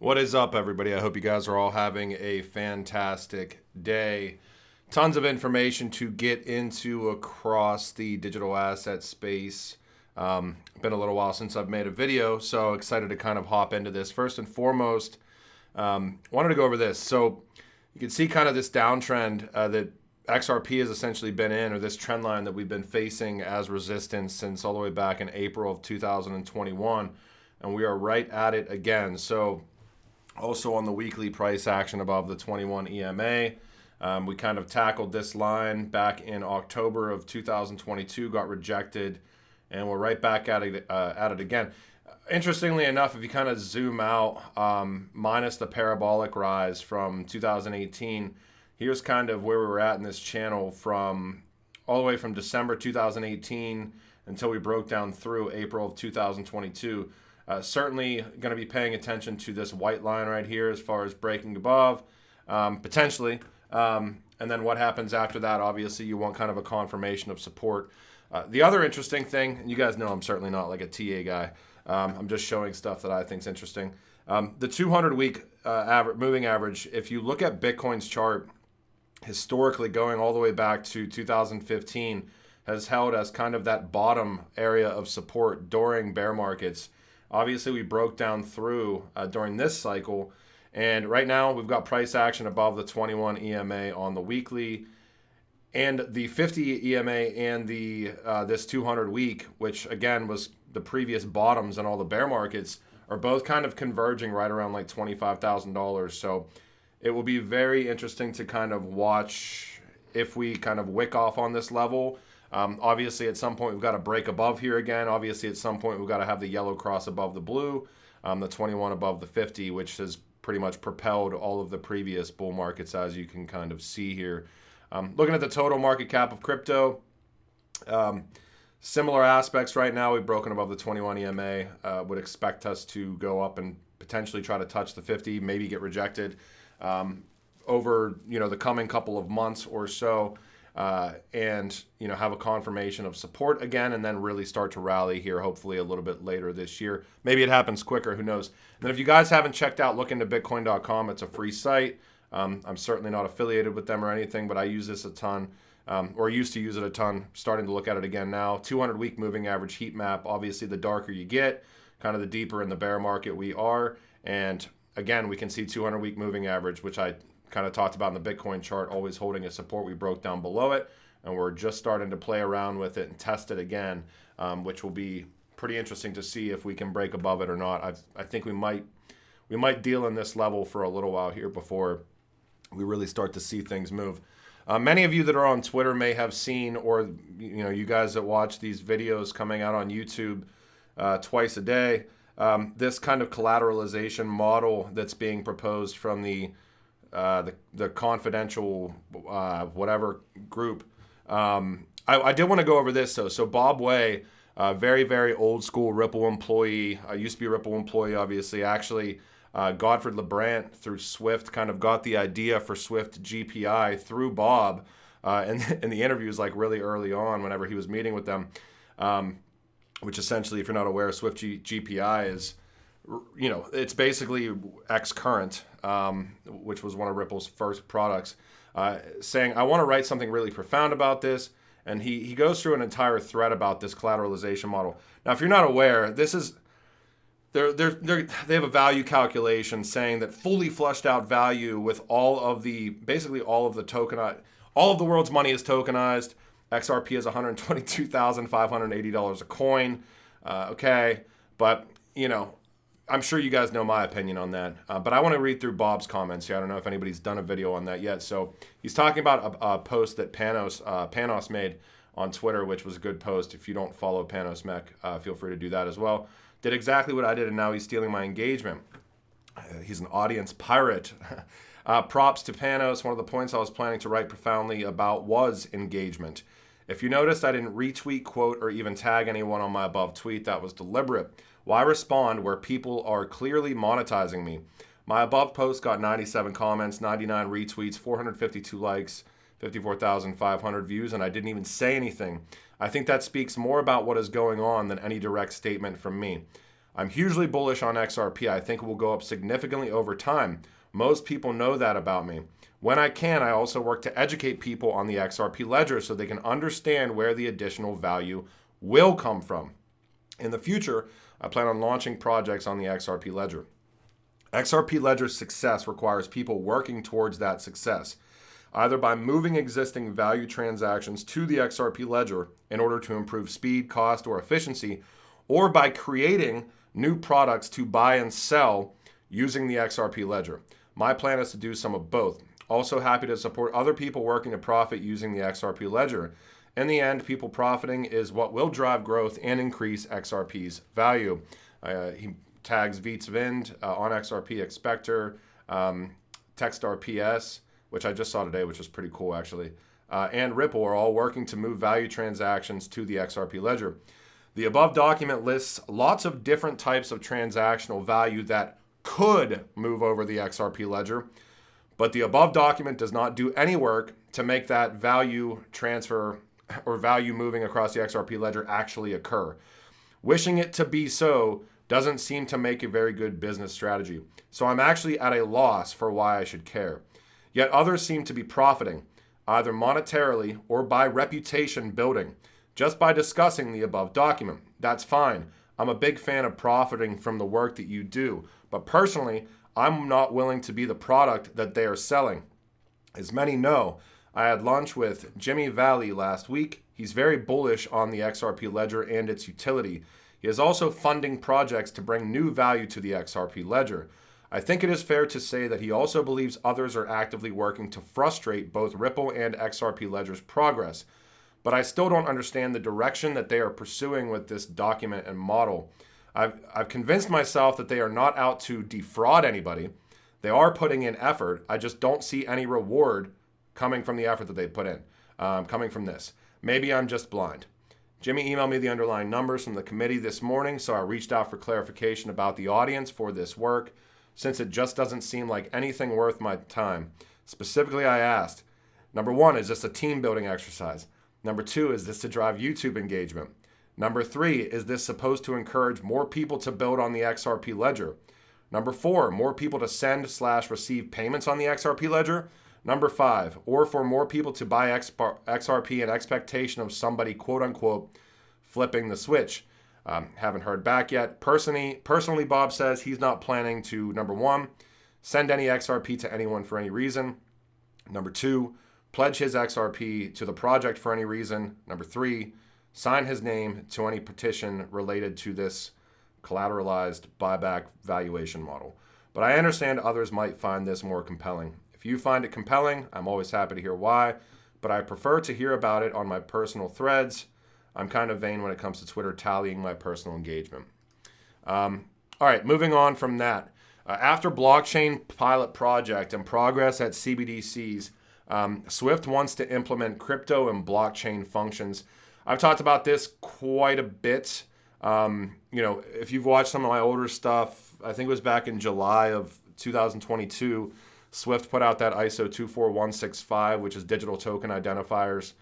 What is up, everybody? I hope you guys are all having a fantastic day. Tons of information to get into across the digital asset space. Been a little while since I've made a video, so excited to kind of hop into this. First and foremost, wanted to go over this. So you can see kind of this downtrend that XRP has essentially been in, or this trend line that we've been facing as resistance since all the way back in April of 2021, and we are right at it again. So also on the weekly price action above the 21 EMA. We kind of tackled this line back in October of 2022, got rejected, and we're right back at it again. Interestingly enough, if you kind of zoom out, minus the parabolic rise from 2018, here's kind of where we were at in this channel from all the way from December 2018 until we broke down through April of 2022. Certainly going to be paying attention to this white line right here as far as breaking above, potentially. And then what happens after that, obviously you want kind of a confirmation of support. The other interesting thing, and you guys know I'm certainly not like a TA guy. I'm just showing stuff that I think is interesting. The 200-week moving average, if you look at Bitcoin's chart, historically going all the way back to 2015, has held as kind of that bottom area of support during bear markets. Obviously, we broke down through during this cycle, and right now we've got price action above the 21 EMA on the weekly, and the 50 EMA and the this 200 week, which again was the previous bottoms in all the bear markets, are both kind of converging right around like $25,000. So it will be very interesting to kind of watch if we kind of wick off on this level. Obviously, at some point, we've got to break above here again. Obviously, at some point, we've got to have the yellow cross above the blue, the 21 above the 50, which has pretty much propelled all of the previous bull markets, as you can kind of see here. Looking at the total market cap of crypto, similar aspects right now. We've broken above the 21 EMA. Would expect us to go up and potentially try to touch the 50, maybe get rejected over the coming couple of months or so. And have a confirmation of support again, and then really start to rally here, hopefully a little bit later this year. Maybe it happens quicker, who knows. And then if you guys haven't checked out, look into bitcoin.com. It's a free site. I'm certainly not affiliated with them or anything, but I use this a ton, or used to use it a ton, starting to look at it again now. 200-week moving average heat map. Obviously, the darker you get, kind of the deeper in the bear market we are. And again, we can see 200-week moving average, which I kind of talked about in the Bitcoin chart, always holding a support. We broke down below it, and we're just starting to play around with it and test it again, which will be pretty interesting to see if we can break above it or not. I think we might deal in this level for a little while here before we really start to see things move. Many of you that are on Twitter may have seen, or you guys that watch these videos coming out on YouTube twice a day, this kind of collateralization model that's being proposed from the confidential whatever group. I did want to go over this though. So Bob Way, very, very old school Ripple employee. I used to be a Ripple employee, obviously. Actually, Godfrey Lebrant through Swift kind of got the idea for Swift GPI through Bob in the interviews, like really early on whenever he was meeting with them, which essentially, if you're not aware, Swift GPI is, it's basically X Current, which was one of Ripple's first products, saying, I want to write something really profound about this. And he goes through an entire thread about this collateralization model. Now, if you're not aware, this is, they have a value calculation saying that fully flushed out value with basically all of the world's money is tokenized. XRP is $122,580 a coin. Okay. But, I'm sure you guys know my opinion on that, but I want to read through Bob's comments here. I don't know if anybody's done a video on that yet. So he's talking about a post that Panos made on Twitter, which was a good post. If you don't follow Panos Mech, feel free to do that as well. Did exactly what I did, and now he's stealing my engagement. He's an audience pirate. Props to Panos. One of the points I was planning to write profoundly about was engagement. If you noticed, I didn't retweet, quote, or even tag anyone on my above tweet. That was deliberate. Why respond where people are clearly monetizing me? My above post got 97 comments, 99 retweets, 452 likes, 54,500 views, and I didn't even say anything. I think that speaks more about what is going on than any direct statement from me. I'm hugely bullish on XRP. I think it will go up significantly over time. Most people know that about me. When I can, I also work to educate people on the XRP ledger so they can understand where the additional value will come from. In the future, I plan on launching projects on the XRP ledger. XRP ledger's success requires people working towards that success, either by moving existing value transactions to the XRP ledger in order to improve speed, cost, or efficiency, or by creating new products to buy and sell using the XRP ledger. My plan is to do some of both. Also happy to support other people working to profit using the XRP ledger. In the end, people profiting is what will drive growth and increase XRP's value. He tags Viets Vind, on XRP, Expector, TextRPS, which I just saw today, which was pretty cool actually, and Ripple are all working to move value transactions to the XRP ledger. The above document lists lots of different types of transactional value that could move over the XRP ledger, but the above document does not do any work to make that value transfer or value moving across the XRP ledger actually occur. Wishing it to be so doesn't seem to make a very good business strategy. So I'm actually at a loss for why I should care. Yet others seem to be profiting, either monetarily or by reputation building, just by discussing the above document. That's fine. I'm a big fan of profiting from the work that you do, but personally, I'm not willing to be the product that they are selling. As many know, I had lunch with Jimmy Valley last week. He's very bullish on the XRP ledger and its utility. He is also funding projects to bring new value to the XRP ledger. I think it is fair to say that he also believes others are actively working to frustrate both Ripple and XRP ledger's progress. But I still don't understand the direction that they are pursuing with this document and model. I've convinced myself that they are not out to defraud anybody. They are putting in effort. I just don't see any reward coming from the effort that they put in, coming from this. Maybe I'm just blind. Jimmy emailed me the underlying numbers from the committee this morning, so I reached out for clarification about the audience for this work, since it just doesn't seem like anything worth my time. Specifically, I asked, number one, is this a team building exercise? Number two, is this to drive YouTube engagement? Number three, is this supposed to encourage more people to build on the XRP ledger? Number four, more people to send/receive payments on the XRP ledger? Number five, or for more people to buy XRP in expectation of somebody, quote unquote, flipping the switch. Haven't heard back yet. Personally, Bob says he's not planning to, number one, send any XRP to anyone for any reason. Number two, pledge his XRP to the project for any reason. Number three, sign his name to any petition related to this collateralized buyback valuation model. But I understand others might find this more compelling. If you find it compelling, I'm always happy to hear why, but I prefer to hear about it on my personal threads. I'm kind of vain when it comes to Twitter tallying my personal engagement. All right, moving on from that. After blockchain pilot project and progress at CBDCs, Swift wants to implement crypto and blockchain functions. I've talked about this quite a bit. If you've watched some of my older stuff, I think it was back in July of 2022, Swift put out that ISO 24165, which is digital token identifiers.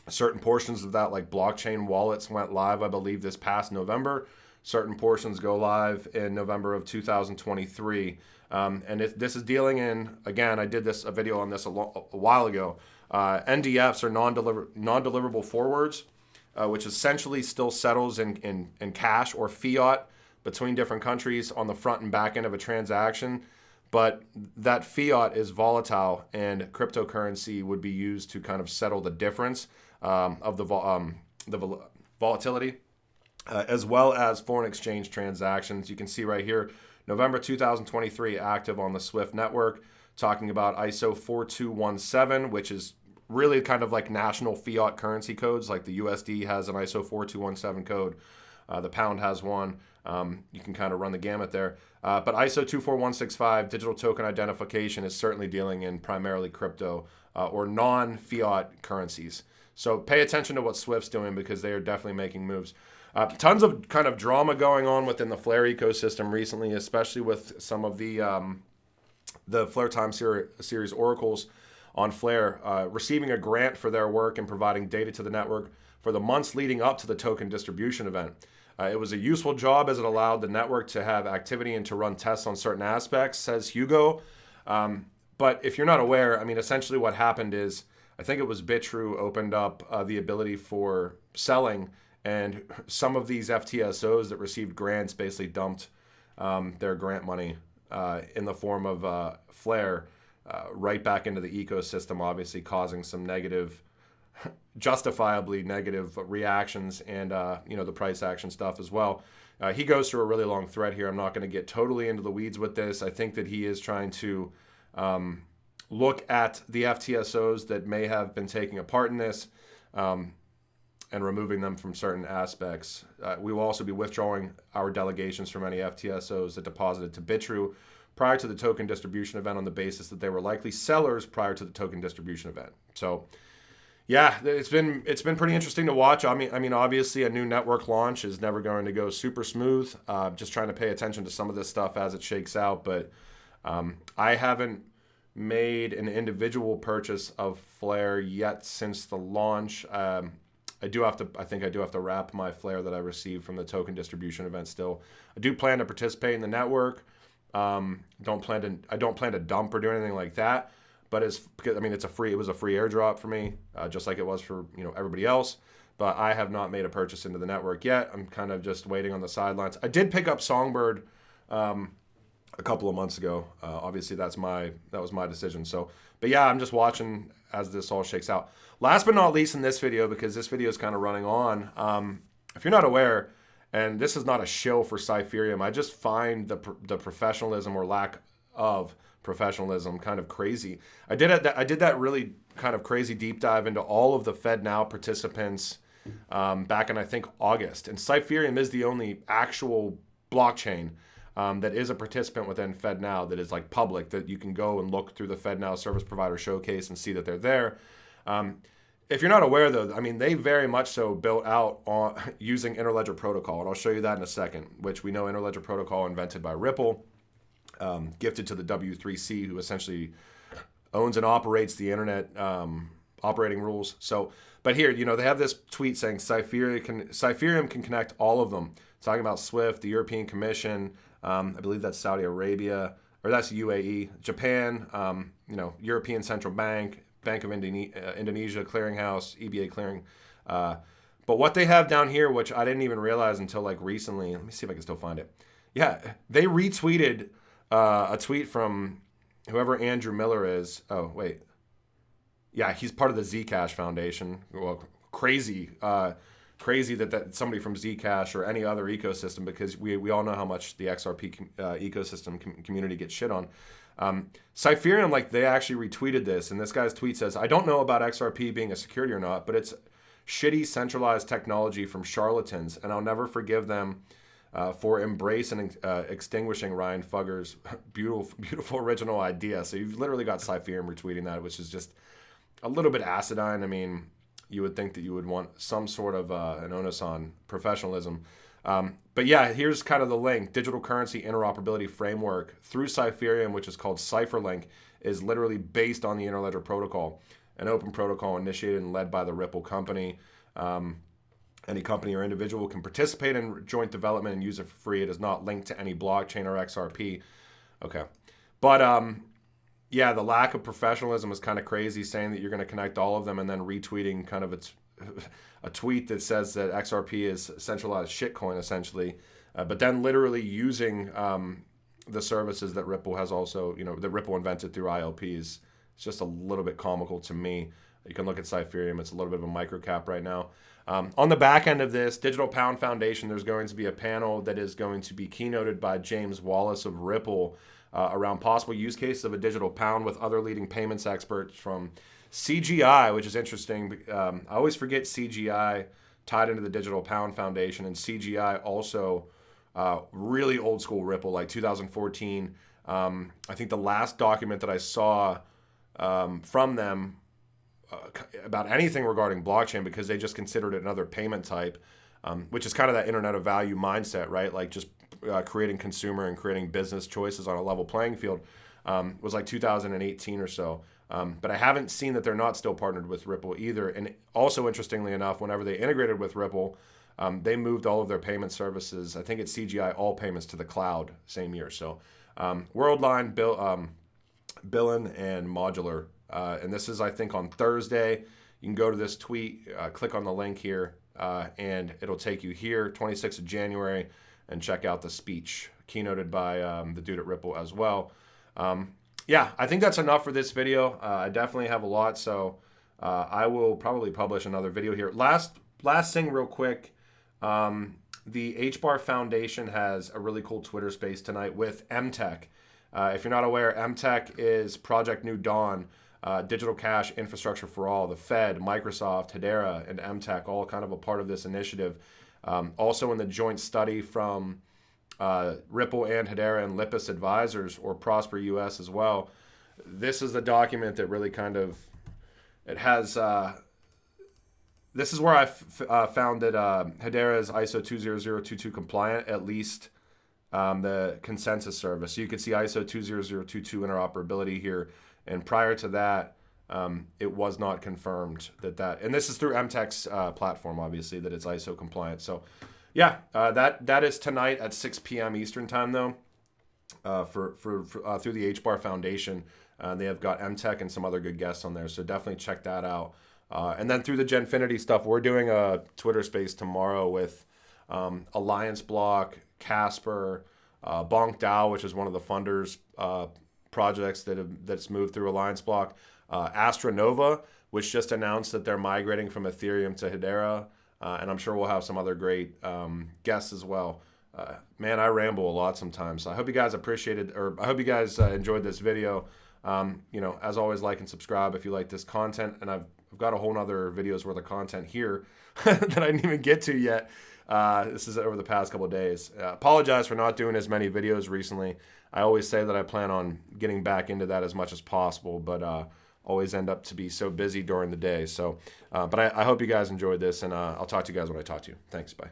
Certain portions of that, like blockchain wallets, went live, I believe, this past November. Certain portions go live in November of 2023. This is dealing in, again, I did a video on this a while ago. NDFs are non-deliverable forwards, which essentially still settles in cash or fiat between different countries on the front and back end of a transaction. But that fiat is volatile, and cryptocurrency would be used to kind of settle the difference of the volatility, as well as foreign exchange transactions. You can see right here, November 2023, active on the Swift network, talking about ISO 4217, which is really kind of like national fiat currency codes. Like the USD has an ISO 4217 code. The pound has one. You can kind of run the gamut there. But ISO 24165, digital token identification, is certainly dealing in primarily crypto or non-fiat currencies. So pay attention to what Swift's doing, because they are definitely making moves. Tons of kind of drama going on within the Flare ecosystem recently, especially with some of the Flare Time series oracles on Flare receiving a grant for their work and providing data to the network for the months leading up to the token distribution event. It was a useful job as it allowed the network to have activity and to run tests on certain aspects, says Hugo. But if you're not aware, I mean, essentially what happened is, I think it was Bitrue opened up the ability for selling, and some of these FTSOs that received grants basically dumped their grant money in the form of Flare right back into the ecosystem, obviously causing some negative, justifiably negative reactions, and the price action stuff as well. He goes through a really long thread here. I'm not going to get totally into the weeds with this. I think that he is trying to look at the FTSOs that may have been taking a part in this and removing them from certain aspects. We will also be withdrawing our delegations from any FTSOs that deposited to Bitrue prior to the token distribution event on the basis that they were likely sellers prior to the token distribution event. So yeah, it's been pretty interesting to watch. I mean, obviously a new network launch is never going to go super smooth. Just trying to pay attention to some of this stuff as it shakes out. But I haven't made an individual purchase of Flare yet since the launch. I think I do have to wrap my Flare that I received from the token distribution event still. I do plan to participate in the network. I don't plan to dump or do anything like that. But it was a free airdrop for me, just like it was for everybody else. But I have not made a purchase into the network yet. I'm kind of just waiting on the sidelines. I did pick up Songbird a couple of months ago. Obviously, that was my decision. So, but yeah, I'm just watching as this all shakes out. Last but not least in this video, because this video is kind of running on. If you're not aware, and this is not a shill for Cypherium, I just find the professionalism or lack of professionalism kind of crazy. I did that really kind of crazy deep dive into all of the FEDNOW participants back in, I think, August. And Cypherium is the only actual blockchain that is a participant within FEDNOW that is like public, that you can go and look through the FEDNOW service provider showcase and see that they're there. If you're not aware, though, I mean, they very much so built out on using Interledger Protocol, and I'll show you that in a second, which we know Interledger Protocol invented by Ripple, gifted to the W3C, who essentially owns and operates the internet operating rules. So, but here, they have this tweet saying Cypherium can connect all of them. It's talking about SWIFT, the European Commission, I believe that's Saudi Arabia, or that's UAE, Japan, European Central Bank, Bank of Indonesia, Clearinghouse, EBA Clearing. But what they have down here, which I didn't even realize until like recently, let me see if I can still find it. Yeah, they retweeted a tweet from whoever Andrew Miller is. Oh, wait. Yeah, he's part of the Zcash Foundation. Well, crazy that somebody from Zcash or any other ecosystem, because we all know how much the XRP ecosystem community gets shit on. Cypherium, they actually retweeted this, and this guy's tweet says, "I don't know about XRP being a security or not, but it's shitty centralized technology from charlatans, and I'll never forgive them for embracing and extinguishing Ryan Fugger's beautiful original idea." So you've literally got Cypherium retweeting that, which is just a little bit acidine. I mean, you would think that you would want some sort of an onus on professionalism. But yeah, here's kind of the link. Digital currency interoperability framework through Cypherium, which is called Cypherium LINK, is literally based on the Interledger Protocol, an open protocol initiated and led by the Ripple company. Any company or individual can participate in joint development and use it for free. It is not linked to any blockchain or XRP. Okay. But yeah, the lack of professionalism is kind of crazy, saying that you're going to connect all of them and then retweeting kind of a tweet that says that XRP is centralized shitcoin, essentially, but then literally using the services that Ripple has also, that Ripple invented through ILPs. It's just a little bit comical to me. You can look at Cypherium. It's a little bit of a micro cap right now. On the back end of this, Digital Pound Foundation, there's going to be a panel that is going to be keynoted by James Wallace of Ripple around possible use cases of a digital pound with other leading payments experts from CGI, which is interesting. I always forget CGI tied into the Digital Pound Foundation, and CGI also really old school Ripple, like 2014. I think the last document that I saw from them about anything regarding blockchain, because they just considered it another payment type, which is kind of that Internet of Value mindset, right? Like just creating consumer and creating business choices on a level playing field, was like 2018 or so. But I haven't seen that they're not still partnered with Ripple either. And also, interestingly enough, whenever they integrated with Ripple, They moved all of their payment services, I think it's CGI, all payments to the cloud same year. So Worldline, Billing, and Modular. And this is, I think, on Thursday. You can go to this tweet, click on the link here, and it'll take you here, 26th of January, and check out the speech keynoted by the dude at Ripple as well. Yeah, I think that's enough for this video. I definitely have a lot, so I will probably publish another video here. Last thing real quick, the HBAR Foundation has a really cool Twitter space tonight with MTech. If you're not aware, MTech is Project New Dawn, digital cash infrastructure for all, the Fed, Microsoft, Hedera, and MTech, all kind of a part of this initiative. Also in the joint study from Ripple and Hedera and Lipis Advisors, or Prosper US as well. This is the document that really kind of, it has, this is where I found that Hedera is ISO 20022 compliant, at least the consensus service. So you can see ISO 20022 interoperability here. And prior to that, it was not confirmed that, and this is through MTech's platform, obviously, that it's ISO compliant. So yeah, that is tonight at 6 p.m. Eastern time, though, through the HBAR Foundation. They have got MTech and some other good guests on there, so definitely check that out. And then through the Genfinity stuff, we're doing a Twitter space tomorrow with Alliance Block, Casper, Bonk DAO, which is one of the funders' projects that's moved through Alliance Block, Astronova, which just announced that they're migrating from Ethereum to Hedera. And I'm sure we'll have some other great guests as well. Man, I ramble a lot sometimes. So I hope you guys appreciated, or I hope you guys enjoyed this video. You know, as always, like and subscribe if you like this content. And I've got a whole nother videos worth of content here that I didn't even get to yet. This is over the past couple of days. Apologize for not doing as many videos recently. I always say that I plan on getting back into that as much as possible, but always end up to be so busy during the day. So, but I hope you guys enjoyed this, and I'll talk to you guys when I talk to you. Thanks, bye.